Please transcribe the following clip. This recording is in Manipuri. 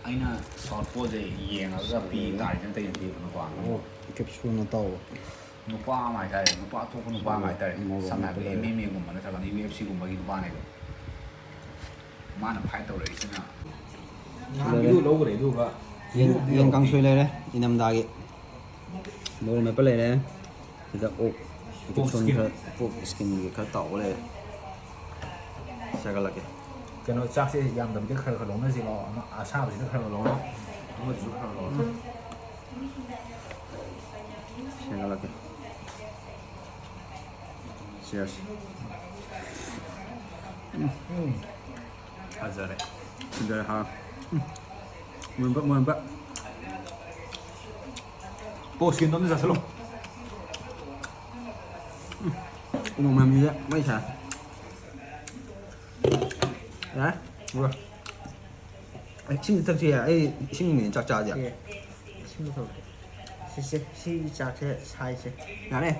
ꯑꯩꯅ ꯁꯥꯎꯠ ꯄꯣꯠꯁꯦ ꯌꯦꯡꯉꯒ ꯄꯤ ꯇꯥꯔꯤ ꯅꯠꯇꯦ ꯄꯤꯕꯅꯀꯣ ꯀꯦꯞꯁꯨꯜꯅ ꯇꯧꯕ ꯅꯨꯄꯥ ꯑꯃ ꯍꯥꯏꯇꯥꯔꯦ ꯅꯨꯄꯥ ꯑꯇꯣꯞꯄ ꯅꯨꯄꯥ ꯑꯃ ꯍꯥꯏꯇꯥꯔꯦ ꯁꯝꯅ ꯍꯥꯏꯔꯕꯗ MMA ꯒꯨꯝꯕ ꯅꯠꯇ꯭ꯔꯒꯅ UFC ꯒꯨꯝꯕꯒꯤ ꯅꯨꯄꯥꯅꯦꯕ ꯃꯥꯅ ꯐꯥꯏꯠ ꯇꯧꯔꯛꯏꯁꯤꯅ ꯅꯍꯥꯟꯒꯤꯗꯨ ꯂꯧꯈ꯭ꯔꯦ ꯑꯗꯨꯒ ꯌꯦꯟ ꯀꯥꯡꯁꯣꯏ ꯂꯩꯔꯦ ꯏꯅꯝꯗꯥꯒꯤ ꯃꯣꯔꯣꯛ ꯃꯦꯠꯄ ꯂꯩꯔꯦ ꯁꯤꯗ ꯑꯣꯛ ꯀꯦꯞꯁꯨꯜ ꯈꯔ ꯄꯣꯛ ꯏꯁꯀꯤꯟꯒꯤ ꯈꯔ ꯇꯥꯎꯕ ꯂꯩꯔꯦ ꯁꯥꯒꯠꯂꯛꯀꯦ ꯀꯩꯅꯣ ꯆꯥꯛꯁꯦ ꯌꯥꯝꯗꯕꯤꯗ ꯈꯔ ꯈꯔ ꯂꯧꯅꯁꯤ ꯂꯥꯛꯑꯣ ꯑꯃ ꯑꯁꯥꯕꯁꯤꯅ ꯈꯔ ꯈꯔ ꯂꯧꯅ ꯑꯃꯗꯨꯁꯨ ꯈꯔ ꯈꯔ ꯂꯧꯅ ꯁꯥꯒꯠꯂꯛꯀꯦ ꯆꯤꯌꯔꯁ ꯐꯖꯔꯦ ꯐꯖꯔꯦ ꯍꯥ ꯃꯨꯟꯕ ꯄꯣꯁꯀꯤꯟꯗꯣ ꯑꯝꯇ ꯆꯥꯁꯤꯜꯂꯣ ꯎꯃꯪ ꯃꯌꯥꯝꯁꯤꯗ ꯃꯩ ꯁꯥ ꯌꯥꯔꯦ ꯎꯔ ꯏꯁꯤꯡ ꯊꯛꯁꯤ ꯑꯩ ꯏꯁꯤꯡ ꯃꯤꯅꯤ ꯆꯥꯛ ꯆꯥꯁꯦ ꯏꯁꯤꯡ ꯊꯛꯀꯦ ꯁꯤꯁꯦ ꯁꯤꯒꯤ ꯆꯥꯛꯁꯦ ꯁꯥꯏꯁꯦ ꯌꯥꯔꯦ